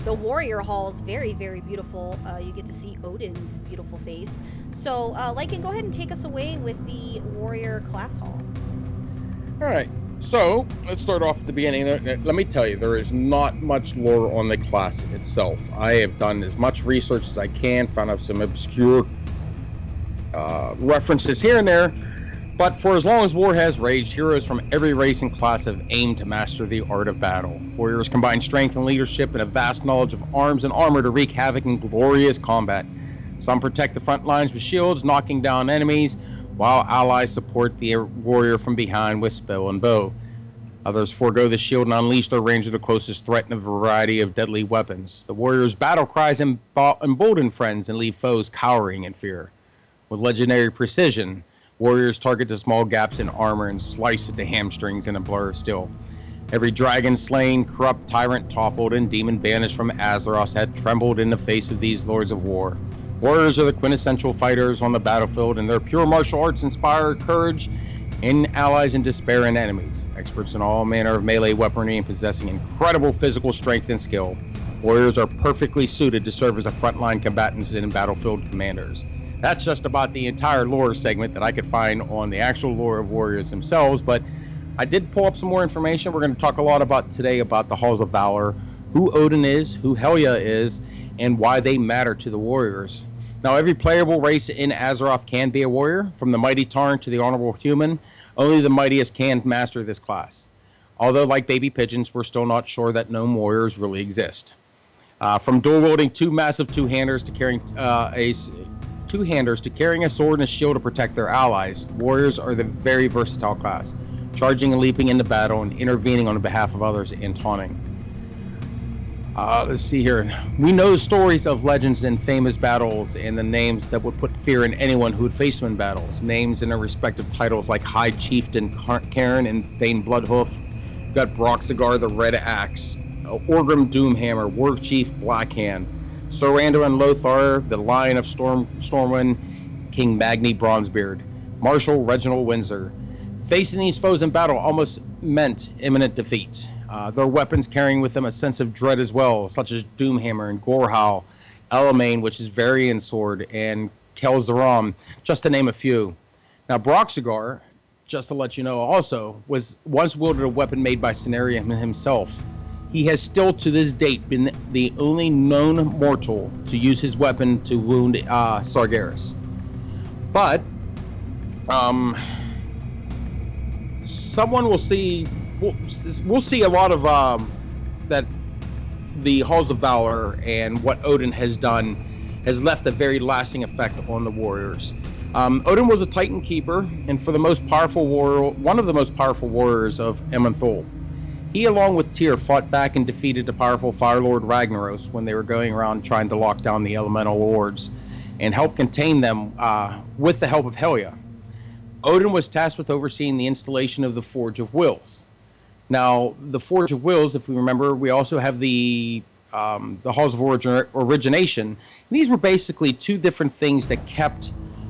the warrior halls, very, very beautiful. You get to see Odin's beautiful face. So, Lycan, go ahead and take us away with the warrior class hall. All right. So let's start off at the beginning. Let me tell you, there is not much lore on the class itself. I have done as much research as I can, found out some obscure references here and there. But for as long as war has raged, heroes from every race and class have aimed to master the art of battle. Warriors combine strength and leadership and a vast knowledge of arms and armor to wreak havoc in glorious combat. Some protect the front lines with shields, knocking down enemies, while allies support the warrior from behind with spell and bow. Others forego the shield and unleash their range of the closest threat in a variety of deadly weapons. The warrior's battle cries embolden friends and leave foes cowering in fear. With legendary precision, warriors target the small gaps in armor and slice at the hamstrings in a blur of steel. Every dragon slain, corrupt tyrant toppled, and demon banished from Azeroth had trembled in the face of these lords of war. Warriors are the quintessential fighters on the battlefield, and their pure martial arts inspire courage in allies and despair in enemies. Experts in all manner of melee weaponry and possessing incredible physical strength and skill, warriors are perfectly suited to serve as the frontline combatants and battlefield commanders. That's just about the entire lore segment that I could find on the actual lore of warriors themselves, but I did pull up some more information. We're going to talk a lot about today about the Halls of Valor, who Odin is, who Helya is, and why they matter to the warriors. Now, every playable race in Azeroth can be a warrior, from the mighty Tarn to the honorable human. Only the mightiest can master this class. Although, like baby pigeons, we're still not sure that gnome warriors really exist. From dual-wielding two massive two-handers to carrying a sword and a shield to protect their allies, warriors are the very versatile class, charging and leaping into battle and intervening on behalf of others and taunting. Let's see here. We know stories of legends and famous battles and the names that would put fear in anyone who would face them in battles. Names in their respective titles like High Chieftain Cairn and Thane Bloodhoof. You've got Broxigar the Red Axe, Orgrim Doomhammer, War Chief Blackhand, Sorandor and Lothar, the Lion of Stormwind, King Magni Bronzebeard, Marshal Reginald Windsor. Facing these foes in battle almost meant imminent defeat. Their weapons carrying with them a sense of dread as well, such as Doomhammer and Gorehowl, Elamane, which is Varian Sword, and Kel'Zaram, just to name a few. Now, Broxigar, just to let you know also, was once wielded a weapon made by Cenarion himself. He has still to this date been the only known mortal to use his weapon to wound Sargeras. But, someone will see... We'll see a lot of that the Halls of Valor and what Odin has done has left a very lasting effect on the warriors. Odin was a Titan keeper and for the most powerful warrior, one of the most powerful warriors of Emmenthul. He, along with Tyr, fought back and defeated the powerful Fire Lord Ragnaros when they were going around trying to lock down the elemental lords and help contain them with the help of Helya. Odin was tasked with overseeing the installation of the Forge of Wills. Now, the Forge of Wills, if we remember, we also have the Halls of Origination. And these were basically two different things that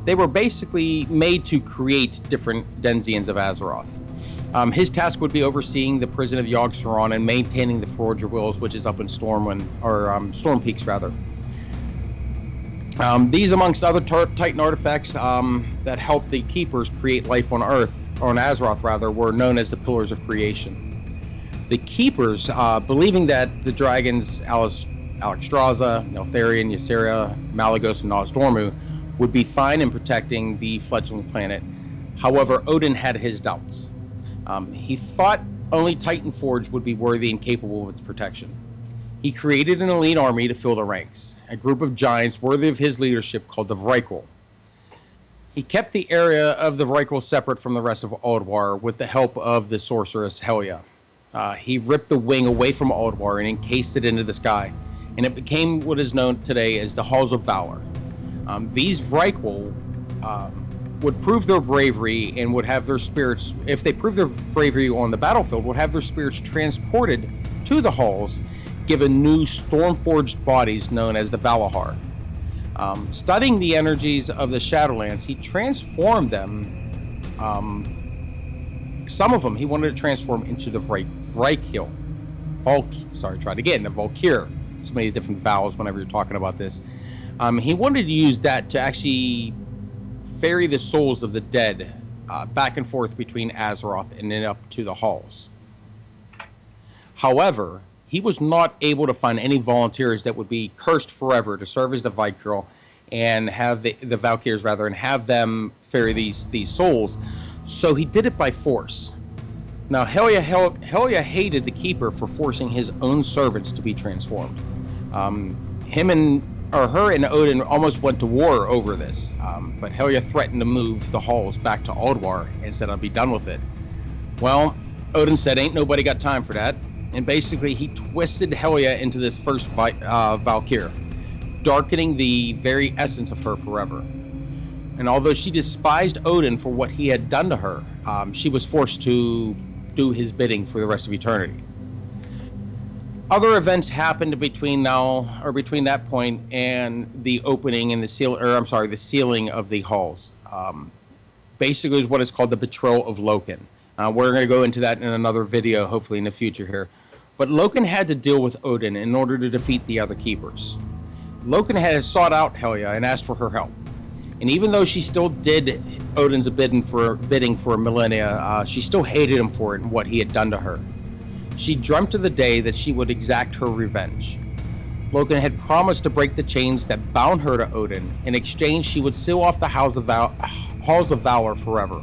they were basically made to create different Denzians of Azeroth. His task would be overseeing the prison of Yogg-Saron and maintaining the Forge of Wills, which is up in Storm Peaks, rather. These, amongst other Titan artifacts that helped the Keepers create life on Azeroth, were known as the Pillars of Creation. The Keepers, believing that the dragons Alexstrasza, Neltharion, Ysera, Malygos, and Nozdormu would be fine in protecting the fledgling planet. However, Odin had his doubts. He thought only Titanforge would be worthy and capable of its protection. He created an elite army to fill the ranks, a group of giants worthy of his leadership called the Vrykul. He kept the area of the Vrykul separate from the rest of Ulduar with the help of the sorceress Helya. He ripped the wing away from Ulduar and encased it into the sky, and it became what is known today as the Halls of Valor. These Vrykul would prove their bravery and would have their spirits, if they proved their bravery on the battlefield, would have their spirits transported to the halls, given new storm-forged bodies known as the Valahar. Studying the energies of the Shadowlands, he transformed them. Some of them he wanted to transform into the Vrykul. The Valkyr. so many different vowels whenever you're talking about this. He wanted to use that to actually ferry the souls of the dead back and forth between Azeroth and then up to the halls. However, he was not able to find any volunteers that would be cursed forever to serve as the Valkyr and have the Valkyrs rather, and have them ferry these souls. So he did it by force. Now Helya hated the Keeper for forcing his own servants to be transformed. Her and Odin almost went to war over this, but Helya threatened to move the halls back to Aldwar and said, "I'll be done with it." Well, Odin said, "Ain't nobody got time for that," and basically he twisted Helya into this first Valkyr, darkening the very essence of her forever. And although she despised Odin for what he had done to her, she was forced to do his bidding for the rest of eternity. Other events happened between that point and the opening and the sealing of the halls. Basically, is what is called the Betrayal of Lycan. We're going to go into that in another video, hopefully in the future here. But Lycan had to deal with Odin in order to defeat the other keepers. Lycan had sought out Helya and asked for her help. And even though she still did Odin's bidding for millennia, she still hated him for it and what he had done to her. She dreamt of the day that she would exact her revenge. Lycan had promised to break the chains that bound her to Odin. In exchange, she would seal off the halls of Valor forever.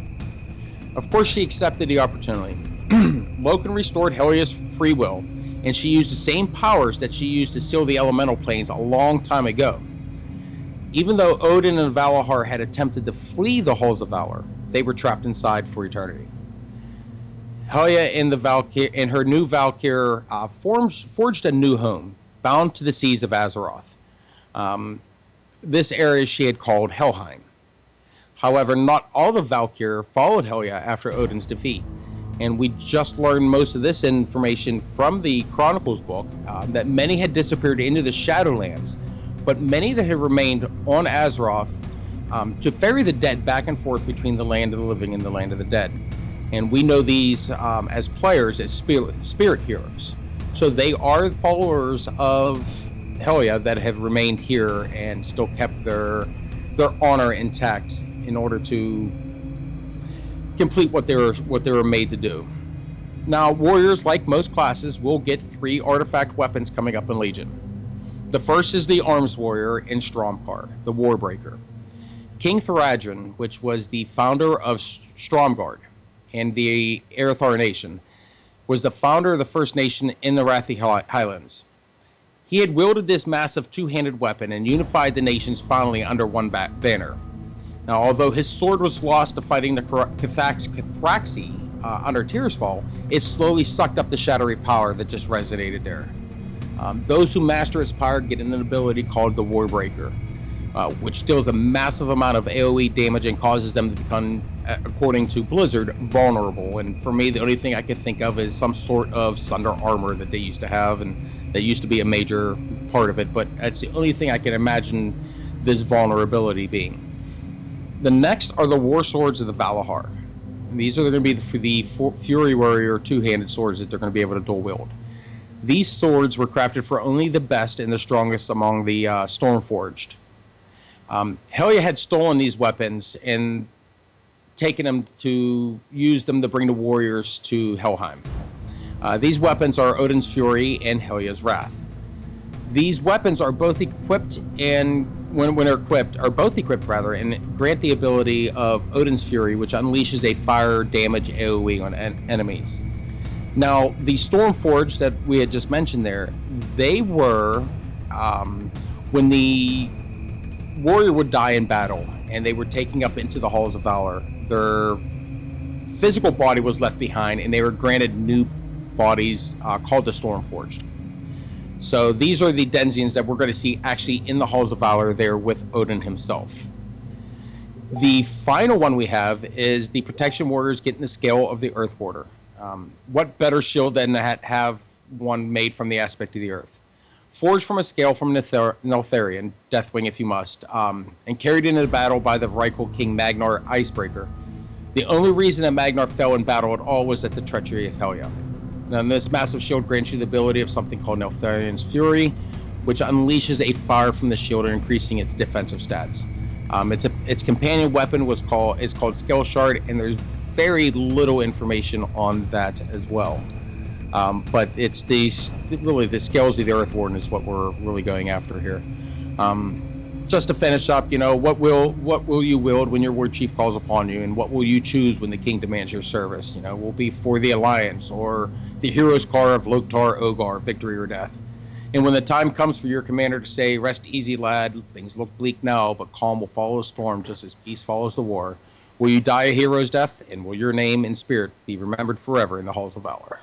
Of course, she accepted the opportunity. Lycan restored Helya's free will, and she used the same powers that she used to seal the elemental planes a long time ago. Even though Odin and Valor had attempted to flee the halls of Valor, they were trapped inside for eternity. Helya and her new Valkyr forged a new home, bound to the seas of Azeroth. This area she had called Helheim. However, not all the Valkyr followed Helya after Odin's defeat. And we just learned most of this information from the Chronicles book, that many had disappeared into the Shadowlands, but many that had remained on Azeroth to ferry the dead back and forth between the land of the living and the land of the dead. And we know these as players as spirit heroes. So they are followers of Helya that have remained here and still kept their honor intact in order to complete what they were made to do. Now, warriors, like most classes, will get 3 artifact weapons coming up in Legion. The first is the Arms Warrior in Stromgar, the Warbreaker. King Thoradrin, which was the founder of Stromgarde and the Aerithar Nation, was the founder of the First Nation in the Wrathy Highlands. He had wielded this massive two-handed weapon and unified the nations finally under one banner. Now, although his sword was lost to fighting the Cathraxi under Tearsfall, it slowly sucked up the shadowy power that just resonated there. Those who master its power get an ability called the Warbreaker, which deals a massive amount of AoE damage and causes them to become, according to Blizzard, vulnerable. And for me, the only thing I can think of is some sort of Sunder armor that they used to have, and that used to be a major part of it, but that's the only thing I can imagine this vulnerability being. The next are the War Swords of the Valahar. These are going to be for the Fury Warrior two-handed swords that they're going to be able to dual wield. These swords were crafted for only the best and the strongest among the Stormforged. Helya had stolen these weapons and taken them to use them to bring the warriors to Helheim. These weapons are Odin's Fury and Helya's Wrath. These weapons are both equipped and when they're equipped, are both equipped rather, and grant the ability of Odin's Fury, which unleashes a fire damage AoE on enemies. Now, the Stormforged that we had just mentioned there, they were, when the warrior would die in battle and they were taken up into the halls of Valor, their physical body was left behind and they were granted new bodies called the Stormforged. So these are the Denzians that we're going to see actually in the halls of Valor there with Odin himself. The final one we have is the Protection Warriors getting the scale of the Earth Border. What better shield than to have one made from the aspect of the Earth? Forged from a scale from Neltharion, Deathwing if you must, and carried into the battle by the Reichel King Magnar Icebreaker. The only reason that Magnar fell in battle at all was at the treachery of Helya. Now, this massive shield grants you the ability of something called Neltharion's Fury, which unleashes a fire from the shield and increasing its defensive stats. Its companion weapon is called Scale Shard, and there's very little information on that as well. But it's the Scales of the Earth Warden is what we're really going after here. Just to finish up, what will you wield when your war chief calls upon you, and what will you choose when the king demands your service? Will be for the alliance or the hero's car of Loktar Ogar, victory or death. And when the time comes for your commander to say, "Rest easy, lad, things look bleak now, but calm will follow a storm just as peace follows the war," will you die a hero's death, and will your name and spirit be remembered forever in the halls of Valor?